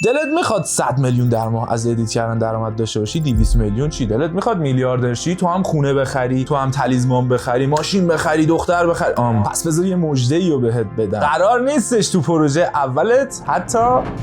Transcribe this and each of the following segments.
دلت میخواد 100 میلیون در ماه از ادیت کردن درآمد داشته باشی؟ 200 میلیون چی؟ دلت میخواد میلیاردر شی؟ تو هم خونه بخری، تو هم تلیسمان بخری، ماشین بخری، دختر بخری. پس بذار یه مژده‌ایو بهت بدم. قرار نیستش تو پروژه اولت حتی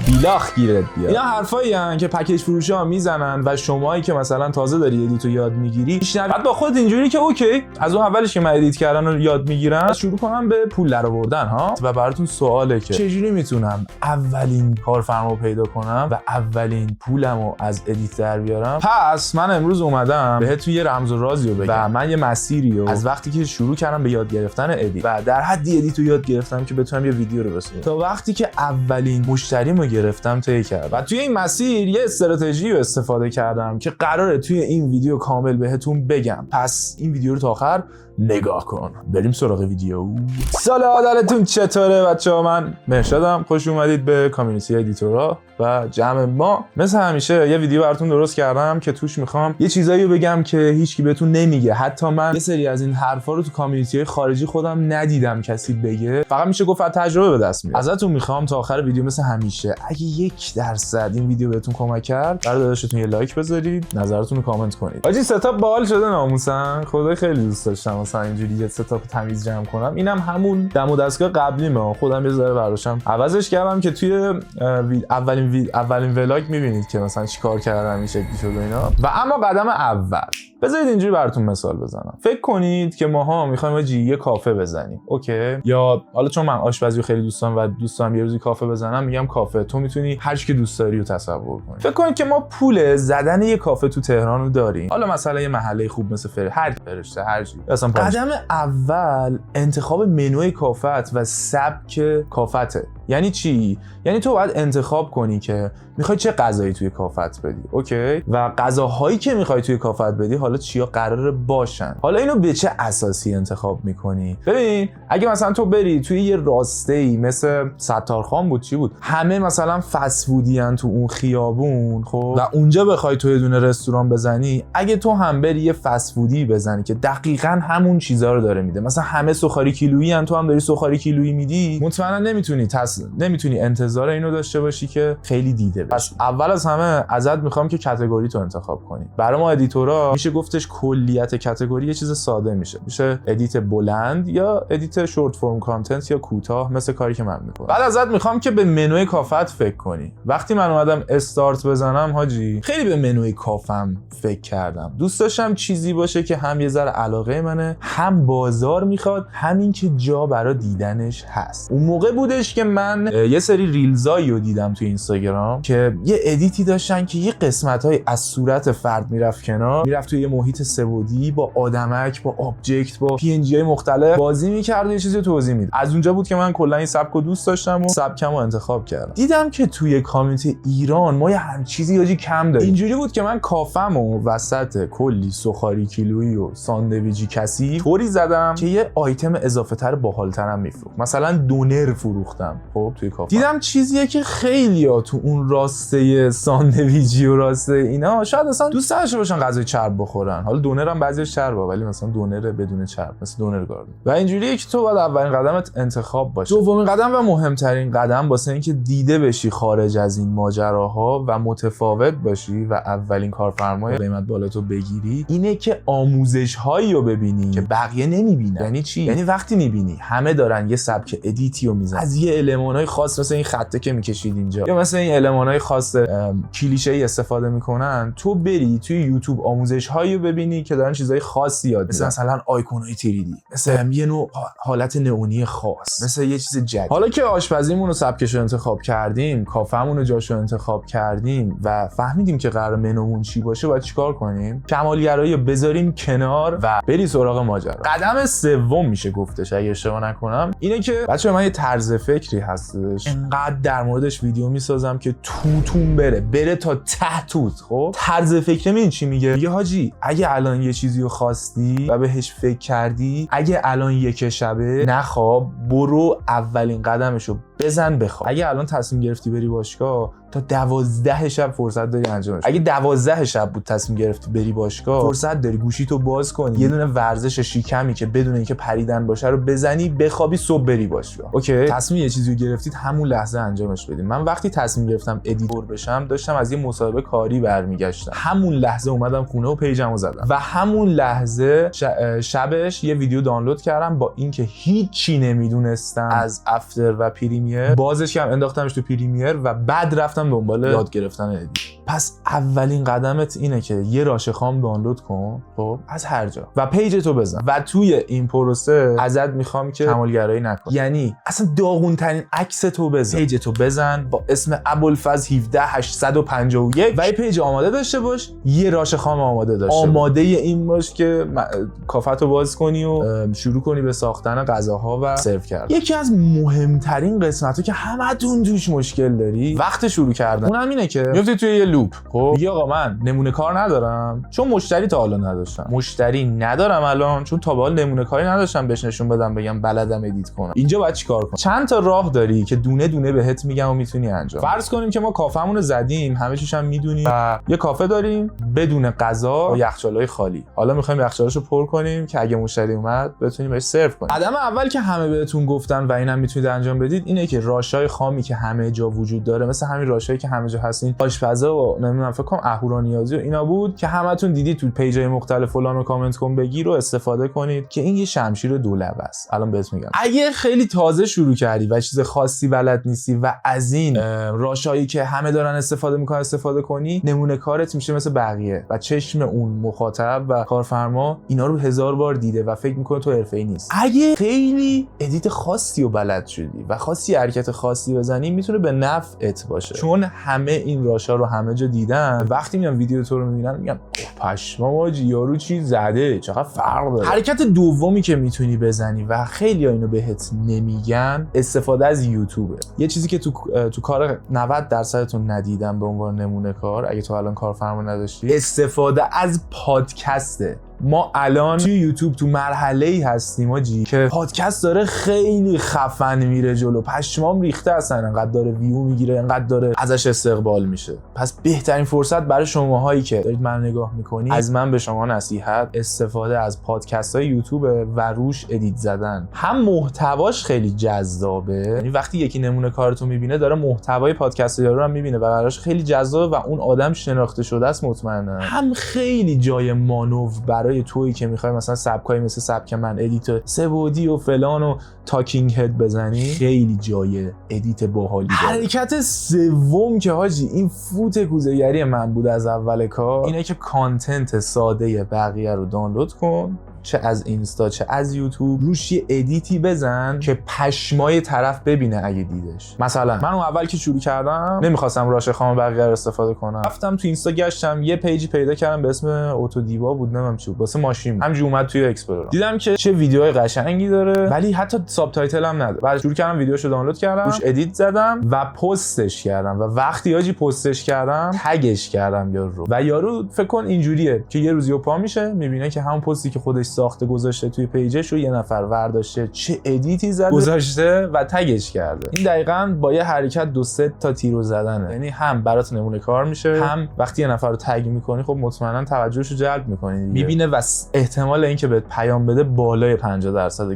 بیلاخ گیرت بیاد. اینا حرفایی ان که پکیج فروشا میزنن و شمایی که مثلا تازه داری ادیتو یاد میگیری، بعد با خودت اینجوری که اوکی، از اون اولش که من ادیت کردن رو یاد میگیرم، شروع کنم به پول درآوردن ها. و براتون سواله که چجوری میتونم اولین کارفرما پیدا کنم و اولین پولمو از ادیت در بیارم. پس من امروز اومدم بهتون یه رمز و رازی رو بگم و من یه مسیریو از وقتی که شروع کردم به یاد گرفتن ادیت و در حدی ادیت رو یاد گرفتم که بتونم یه ویدیو رو بسازم تا وقتی که اولین مشتریمو گرفتم طی کردم. و توی این مسیر یه استراتژی رو استفاده کردم که قراره توی این ویدیو کامل بهتون بگم. پس این ویدیو رو تا آخر نگاه کن. بریم سراغ ویدیو. سلام، حالتون چطوره بچه‌ها؟ من مهرشادم. خوش اومدید به کامیونیتی ادیتورها و جمع ما. مثل همیشه یه ویدیو براتون درست کردم که توش میخوام یه چیزایی رو بگم که هیچکی بهتون نمیگه. حتی من یه سری از این حرفا رو تو کامیونیتی خارجی خودم ندیدم کسی بگه. فقط میشه گفت تجربه به دست میاد. ازتون میخوام تا آخر ویدیو مثل همیشه اگه 1% این ویدیو بهتون کمک کرد، برای داداشتون یه لایک بذارید، نظرتون رو کامنت کنید. آجی ستاپ باحال شده ناموسن. خدای خیلی دوست داشتم مثلا اینجوری یه ستاپ تمیز جمع کنم. اینم همون دم و دستگاه قبلیمه. خودم یه ذره برداشتم عوضش کردم که توی اولین ولاگ میبینید که مثلا چیکار کردم این شکلی شد و اینا. و اما قدم اول، بذارید اینجوری براتون مثال بزنم. فکر کنید که ماها میخوایم یه کافه بزنیم، اوکی؟ یا حالا چون من آشپزی خیلی دوست دارم و دوست دارم یه روزی کافه بزنم، میگم کافه. تو میتونی هر چی که دوست داری رو تصور کنی. فکر کنید که ما پول زدن یه کافه تو تهران رو داریم. حالا مثلا یه محله خوب مثل فرشته هر چی. مثلا قدم اول انتخاب منوی کافت و سبک کافته. یعنی چی؟ یعنی تو باید انتخاب کنی که میخوای چه غذایی توی کافت بدی، اوکی؟ و غذاهایی که میخوای توی کافت بدی حالا چیا قراره باشن. حالا اینو به چه اساسی انتخاب میکنی؟ ببین، اگه مثلا تو بری توی یه راسته‌ای مثل ستارخان بود، چی بود، همه مثلا فست فودین تو اون خیابون، خب، و اونجا بخوای تو یه دونه رستوران بزنی، اگه تو هم بری یه فست فودی بزنی که دقیقاً همون چیزا رو داره میده، مثلا همه سوخاری کیلویی ان، تو هم داری سوخاری کیلویی میدی، مطمئنا نمیتونی انتظار اینو داشته باشی که خیلی دیده بشی. پس اول از همه ازت میخوام که کاتگوری تو انتخاب کنی. برای ما ادیتورها میشه گفتش کلیت کاتگوری یه چیز ساده میشه ادیت بلند یا ادیت شورت فرم کانتنت یا کوتاه، مثل کاری که من میکنم. بعد ازت میخوام که به منوی کافت فکر کنی. وقتی من اومدم استارت بزنم حاجی، خیلی به منوی کافم فکر کردم. دوست داشتم چیزی باشه که هم یه ذره علاقه منه، هم بازار میخواد، همین که جا برای دیدنش هست. اون موقع بودش که من یه سری ریلزایی رو دیدم تو اینستاگرام که یه ادیتی داشتن که یه قسمت‌های از صورت فرد میرفت کنار، میرفت توی یه محیط سه‌بعدی با آدمک، با آبجکت، با پی ان جی های مختلف بازی می‌کرد و یه چیزی رو توضیح می‌داد. از اونجا بود که من کلا این سبک رو دوست داشتم و سبکمو انتخاب کردم. دیدم که توی کامیونیتی ایران ما یه هم چیزی یاجی کم داریم. اینجوری بود که من کافمو وسط کلی سوخاری کیلویی و ساندویجی کسی طوری زدم که یه آیتم اضافه‌تر باحال‌ترم میفروخت. مثلا دونر فروختم. خب توی کافه دیدم چیزیه که خیلی‌ها تو اون راسته ساندویجی و راسته اینا شاید اصلا دوست داشته باشن غذای چرب بخورن. حالا دونر هم بعضیش چربه، ولی مثلا دونر بدون چرب مثل دونر گاردن. و اینجوریه که تو باید اولین قدمت انتخاب باشه. دومین قدم و مهمترین قدم واسه اینکه دیده بشی خارج از این ماجراها و متفاوت باشی و اولین کارفرمای قیمت بالاتو بگیری، اینه که آموزش‌هایی رو ببینی که بقیه نمی‌بینن. یعنی چی؟ یعنی وقتی می‌بینی همه دارن یه سبک ادیتی رو میزنن، از یه المانای خاص مثل این خطه که می‌کشید اینجا یا مثل این المانای خاص کلیشه‌ای استفاده میکنن، تو بری توی یوتیوب آموزش‌هایی رو ببینی که دارن چیزای خاصی یاد میدن، مثلا آیکونای 3D، مثلا یه نوع حالت نئونی خاص، مثلا یه چیز جدید. حالا که آشپزیمون رو سبکش رو انتخاب کردیم، کافه‌مون رو جاش رو انتخاب کردیم و فهمیدیم که قرار منومون چی باشه، باید چیکار کنیم؟ کمالگرایی رو بذاریم کنار و بری سراغ ماجرا. قدم سوم میشه گفتش اگه اشتباه نکنم اینه که بچه‌ها من یه طرز فکری هستش، انقدر در موردش ویدیو میسازم که توتون بره تا ته توت. خب طرز فکر من چی میگه حاجی، اگه الان یه چیزی رو خواستی و بهش فکر کردی، اگه الان یک شبه نخواب، برو اولین قدمشو بزن بخواب. اگه الان تصمیم گرفتی بری باشگاه، تا 12 شب فرصت داری انجامش. اگه 12 شب بود تصمیم گرفتی بری باشگاه، فرصت داری گوشیتو باز کنی، یه دونه ورزش شیکمی که بدون اینکه پریدن باشه رو بزنی، بخوابی، صبح بری باشگاه. اوکی، تصمیم یه چیزی رو گرفتید، همون لحظه انجامش بدید. من وقتی تصمیم گرفتم ادیتور بشم، داشتم از یه مصاحبه کاری برمیگشتم. همون لحظه اومدم خونه و پیجمو زدم و همون لحظه شبش یه ویدیو دانلود کردم با اینکه هیچی نمیدونستم از افتر و پریمیر. بازش کردم انداختمش تو پریمیر و بعد رفتم دنبال یاد گرفتن ادیت. پس اولین قدمت اینه که یه راشه خام دانلود کن، خب، از هر جا و پیج تو بزن و توی این پروسه ازت میخوام که کمالگرایی نکنی. یعنی اصلا داغون ترین عکس تو بزن، پیج تو بزن با اسم ابوالفضل 17851 و یه پیج آماده داشته باش، یه راشه خام آماده داشته باش. آماده این باش که کافتو باز کنی و شروع کنی به ساختن غذاها و سرو کردن. یکی از مهمترین قسمت‌ها که همتون توش مشکل داری وقت شروع کردن، اونم اینه که میافتی توی یه لوپ. خب میگی آقا من نمونه کار ندارم چون مشتری تا حالا نداشتم، مشتری ندارم الان چون تا به حال نمونه کاری نداشتم بهش نشون بدم بگم بلدم ادیت کنم. اینجا باید چیکار کنم؟ چند تا راه داری که دونه دونه بهت میگم و میتونی انجام. فرض کنیم که ما کافه‌مون رو زدیم، همه چیش هم میدونیم و یه کافه داریم بدون غذا و یخچالای خالی. حالا می‌خوایم یخچالاشو پر کنیم که اگه مشتری اومد بتونیم بهش سرو کنیم. قدم اول که همه بهتون گفتن و اینم میتونید انجام بدید اینه که راشای خامی که همه جا وجود داره، مثل همین راشایی که همه جا هستین، آشپزا و نمیدونم فکر کنم اهورانیازی و اینا بود که همتون دیدید تو پیجای مختلف فلانو کامنت کن بگیر و استفاده کنید که این یه شمشیر دولبه است. الان بهت میگم اگه خیلی تازه شروع کردی و چیز خاصی بلد نیستی و از این راشایی که همه دارن استفاده میکنن استفاده کنی، نمونه کارت میشه مثل بقیه و چشم اون مخاطب و کارفرما اینا رو 1000 بار دیده و فکر میکنه تو حرفه‌ای نیست. اگه خیلی ادیت خاصی و بلد شدی و خاصی حرکت خاصی بزنی، میتونه به نفعت باشه چون همه این راشا رو همه جا دیدن. وقتی میان ویدیو تو رو میبینن میگن پشمام آجی یارو چی زده، چقدر فرق داره. حرکت دومی که میتونی بزنی و خیلی اینو بهت نمیگن، استفاده از یوتیوبه. یه چیزی که تو کار 90% ندیدم به عنوان نمونه کار، اگه تو الان کارفرما نداشتی، استفاده از پادکسته. ما الان توی یوتیوب تو مرحله‌ای هستیم آجی که پادکست داره خیلی خفن میره جلو، پشمام ریخته اصلا، انقدر داره ویو میگیره، انقدر داره ازش استقبال میشه. پس بهترین فرصت برای شماهایی که دارید من نگاه میکنید، از من به شما نصیحت، استفاده از پادکست‌های یوتیوب و روش ادیت زدن. هم محتواش خیلی جذابه، یعنی وقتی یکی نمونه کارتو میبینه داره محتوای پادکست رو هم میبینه و براش خیلی جذابه و اون آدم شناخته شده است مطمئنا. هم خیلی جای مانور برای تویی که میخوای مثلا سبکای مثل سبک من ادیت سه‌بعدی و فلان و تاکینگ هد بزنی، خیلی جای ادیت باحالی داره. حرکت سوم که حاجی این فوت کوزه‌گری من بود از اول کار، اینه که کانتنت ساده بقیه رو دانلود کن، چه از اینستا چه از یوتیوب، روش یه ادیتی بزن که پشمای طرف ببینه اگه دیدش. مثلا من اون اول که شروع کردم نمیخواستم راشه خام بقیه رو استفاده کنم، رفتم تو اینستا گشتم یه پیجی پیدا کردم به اسم اوتو دیوا بود، نمیدونم چی بود، واسه ماشین همینجوری اومد توی اکسپلور، دیدم که چه ویدیوهای قشنگی داره ولی حتی ساب تایتل هم نداره. بعد شروع کردم ویدیوشو دانلود کردم، روش ادیت زدم و پستش کردم و وقتی یاجی پستش کردم تگش کردم یارو و یارو فکر کن اینجوریه که یه روزی پا میشه میبینه که همون پستی که خودش ساخته گذاشته توی پیجش رو یه نفر ورداشته چه ادیتی زده گذاشته و تگش کرده. این دقیقاً با یه حرکت 2-3 تا تیرو زدنه، یعنی هم برات نمونه کار میشه، هم وقتی یه نفر رو تگ میکنی خب مطمئنا توجهش رو جلب میکنی دیگه، میبینه و احتمال اینکه بهت پیام بده بالای 50%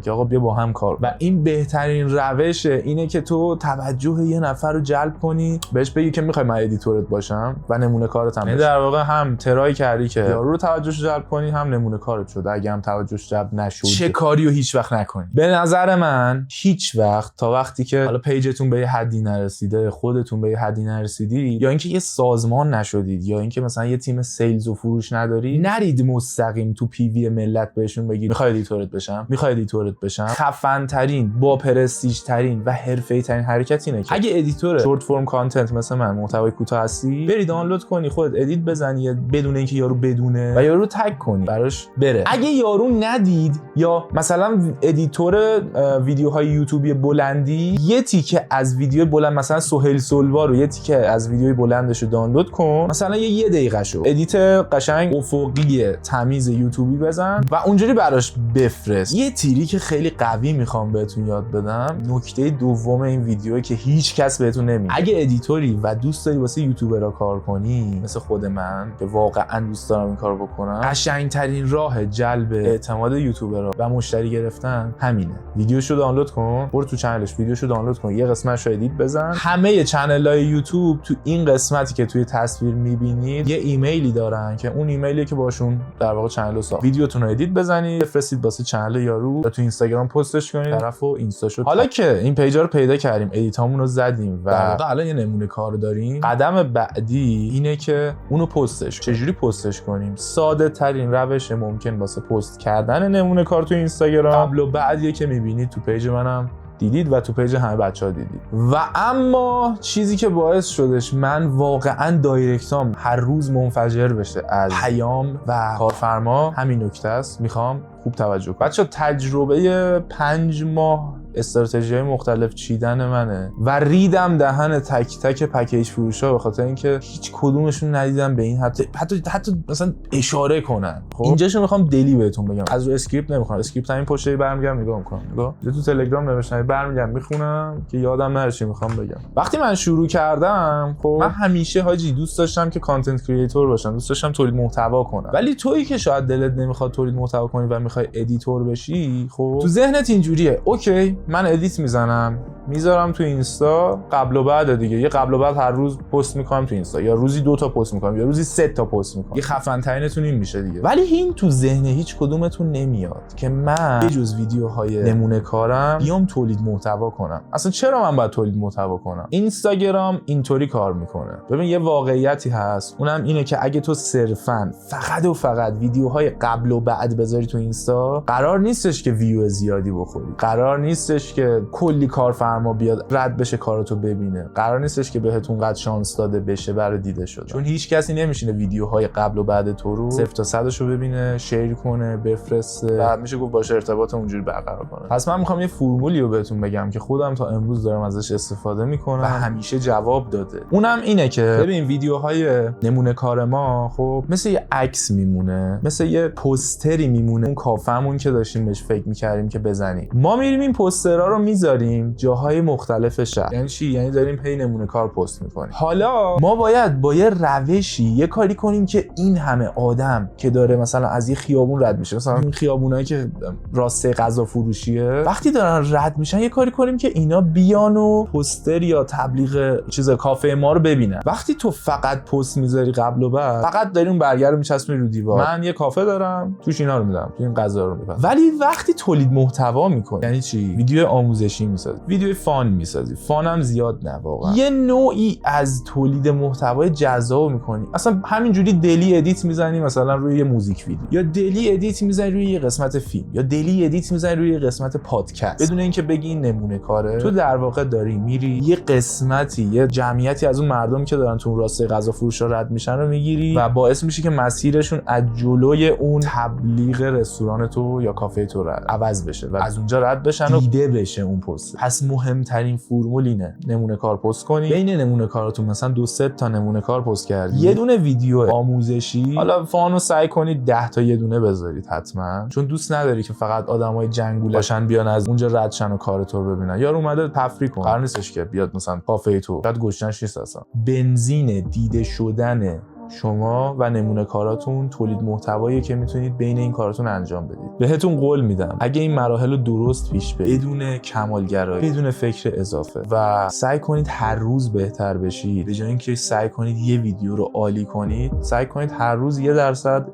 که آقا بیا با هم کار. و این بهترین روش اینه که تو توجه یه نفر رو جلب کنی، بهش بگی که میخوای من ادیتورت باشم و نمونه کارت هم باشم. در واقع هم ترای کردی که یارو رو توجهش جلب کنی، هم نمونه کارت شده. اگه هم توجهش جلب نشد چه کاریو هیچ وقت نکنید. به نظر من هیچ وقت تا وقتی که حالا پیجتون به یه حدی نرسیده، خودتون به یه حدی نرسیدید، یا اینکه یه سازمان نشدید، یا اینکه مثلا یه تیم سیلز و فروش نداری، نرید مستقیم تو پی وی ملت بهشون بگید میخوای ادیتورت بشم، میخوای ادیتورت بشم. خفن ترین، با پرستیژ ترین و حرفه‌ای ترین حرکت اینه که اگه ادیتور شورت فرم کانتنت مثل من، محتوای کوتاه هستی، بری دانلود کنی، خودت ادیت بزنی بدون اینکه یارو بدونه و یارو تگ کنی براش بره. اگه یارو یارو ندید یا مثلا ادیتور ویدیوهای یوتیوبی بلندی یه تیکه از ویدیو بلند مثلا سهیل سلوا رو یه تیکه از ویدیوی بلندش رو دانلود کن، مثلا یه دقیقه شو ادیت قشنگ افقی تمیز یوتیوبی بزن و اونجوری براش بفرست. یه تریک خیلی قوی میخوام بهتون یاد بدم. نکته دوم این ویدیوه که هیچ کس بهتون نمیگه، اگه ادیتوری و دوست داری واسه یوتیوبرها کار کنی مثل خود من که واقعا دوست دارم این کارو بکنم، قشنگترین راه جلب اعتماد یوتیوبرها و مشتری گرفتن همینه. ویدیوشو دانلود کن، برو تو چنلش ویدیوشو دانلود کن، یه قسمتش رو ادیت بزن. همه چنل‌های یوتیوب تو این قسمتی که توی تصویر می‌بینید یه ایمیلی دارن که اون ایمیلیه که باشون در واقع چنل ساخت. ویدیوتون رو ادیت بزنید، بفرستید واسه چنل یارو و تو اینستاگرام پستش کنید، طرفو اینستاشو. حالا که این پیجا رو پیدا کردیم، ادیتامون رو زدیم و در واقع الان یه نمونه کار داریم، قدم بعدی اینه که اونو پستش. چجوری پستش کنیم؟ ساده ترین روش ممکن واسه پست کردن نمونه کار تو اینستاگرام قبل و بعدیه که می‌بینید تو پیج منم دیدید و تو پیج همه بچه‌ها دیدید. و اما چیزی که باعث شدش من واقعا دایرکتام هر روز منفجر بشه از پیام و کارفرما همین نکته است. میخوام خوب توجه کنید. بچه‌ها تجربه 5 ماه استراتژی‌های مختلف چیدن منه و ریدم دهن تک تک پکیج فروشا به خاطر اینکه هیچ کدومشون ندیدم به این حتی مثلا اشاره کنن. خب اینجاشو میخوام دلی بهتون بگم، از رو اسکریپت نمیخوام. اسکریپت همین پشتای برمیگردم نگاه میکنم، نگاه تو تلگرام نوشتم برمیگردم میخونم که یادم نره چی میخوام بگم. وقتی من شروع کردم خب من همیشه حاجی دوست داشتم که کانتنت کریئتور باشم، دوست داشتم تولید محتوا کنم. ولی تویی که شاید دلت نمیخواد تولید محتوا کنی و میخوای ادیتور بشی، خب تو ذهنت اینجوریه اوکی من ادیت میزنم میذارم تو اینستا، قبل و بعد دیگه یه قبل و بعد هر روز پست میکنم تو اینستا، یا روزی 2 تا پست میکنم یا روزی 3 تا پست میکنم، یه خفن ترینتون این میشه دیگه. ولی این تو ذهن هیچ کدومتون نمیاد که من به جز ویدیوهای نمونه کارم بیام تولید محتوا کنم. اصلا چرا من باید تولید محتوا کنم؟ اینستاگرام اینطوری کار میکنه. ببین یه واقعیتی هست، اونم اینه که اگه تو صرفاً فقط و فقط ویدیوهای قبل و بعد بذاری تو اینستا، قرار نیستش که ویو زیادی بخوری، قرار نیستش که کلی کارفرما بیاد رد بشه کاراتو ببینه، قرار نیستش که بهتون قد شانس داده بشه برای دیده شدن، چون هیچ کسی نمیشینه ویدیوهای قبل و بعد تو رو 0 تا 100 رو ببینه، شیر کنه، بفرسته، بعد میشه گفت باشه ارتباط اونجوری برقرار کنه. پس من میخوام یه فرمولی رو بهتون بگم که خودم تا امروز دارم ازش استفاده میکنم و همیشه جواب داده. اونم اینه که ببین ویدیوهای نمونه کار ما خب مثل یه عکس میمونه، مثل یه پوستری میمونه، اون کافمون که داشتیم بهش فکر میکردیم که بزنیم. ما میریم این پوسترها رو میذاریم جاهای مختلف شهر. یعنی چی؟ یعنی داریم هی نمونه کار پست میکنیم. حالا ما باید با یه روشی یه کاری کنیم که این همه آدم که داره مثلا از یه خیابون رد میشه، مثلا این خیابونایی که راسته غذا فروشیه، وقتی دارن رد میشن یه کاری کنیم که اینا بیان و پوستر یا تبلیغ چیز کافه ما رو ببینن. وقتی تو فقط پست میذاری قبل و بعد، فقط داری اون برگر رو میچسبونی رو دیوار، من یه کافه دارم توش اینا رو میدم، تو این غذا رو میدم. ولی وقتی تولید محتوا میکنی، یعنی چی؟ ویدیو آموزشی میسازی، ویدیو فان میسازی، فان هم زیاد نه واقعا، یه نوعی از تولید محتوای جذاب میکنی. اصلا همینجوری دلی ادیت میزنی مثلا روی یه موزیک ویدیو، یا دلی ادیت میزنی روی یه قسمت فیلم، یا دلی ادیت میزنی روی یه قسمت پادکست، بدون اینکه بگی این نمونه کاره. تو در واقع داری میری یه قسمتی، یه جمعیتی از اون مردم که دارن تو راسته غذا فروشا رد میشن رو میگیری و باعث میشه که مسیرشون از جلوی اون تبلیغ رستوران تو یا کافه تو عوض بشه و از اونجا رد بشن و دیده بشه اون پست. پس مهمترین فرمول اینه نمونه کار پست کنی. بین نمونه کاراتون مثلا 2-3 تا نمونه کار پست کردی، یه دونه ویدیو آموزشی، حالا فانو سعی کنید 10 تا یه دونه بذارید حتما، چون دوست نداری که فقط آدمای جنگول باشن بیان از اونجا رد شن و کارتو رو ببینن. یار اومده تفریح کنه، قرار نیستش که بیاد مثلا کافه تو، بعد گشنش نیست. اصلا بنزین دیده شدن شما و نمونه کاراتون تولید محتوایی که میتونید بین این کاراتون انجام بدید. بهتون قول میدم اگه این مراحل رو درست پیش برید، بدون کمالگرایی، بدون فکر اضافه و سعی کنید هر روز بهتر بشید، به جای اینکه سعی کنید یه ویدیو رو عالی کنید، سعی کنید هر روز 1%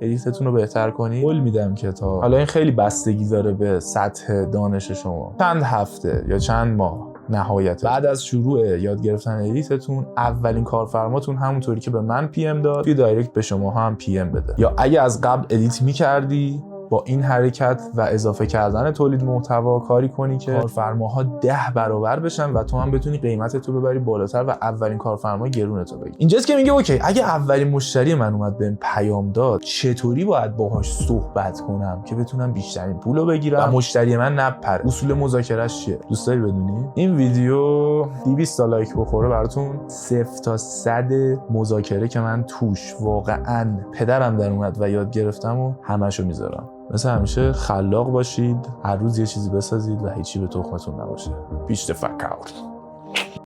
ادیتتون رو بهتر کنید. قول میدم که تا حالا این خیلی بستگی داره به سطح دانش شما، چند هفته یا چند ماه نهایت بعد از شروع یاد گرفتن ادیتتون، اولین کارفرماتون همونطوری که به من پی ام داد توی دایرکت به شما هم پی ام بده. یا اگه از قبل ادیت میکردی با این حرکت و اضافه کردن تولید محتوا کاری کنی که کارفرماها 10 برابر بشن و تو هم بتونی قیمت تو ببری بالاتر و اولین کارفرما گرون تو بگیری. اینجاست که میگه اوکی اگه اولین مشتری من اومد بهم پیام داد چطوری باید باهاش صحبت کنم که بتونم بیشترین پولو بگیرم و مشتری من نپره. اصول مذاکرهش چیه؟ دوست داری بدونی؟ این ویدیو 200 تا لایک بخوره براتون 0 تا 100 مذاکره که من توش واقعا پدرم در اومد و یاد گرفتم و همه‌شو میذارم. مثل همیشه خلاق باشید، هر روز یه چیزی بسازید و هیچی به تخمتون نباشه. پیش the fuck out.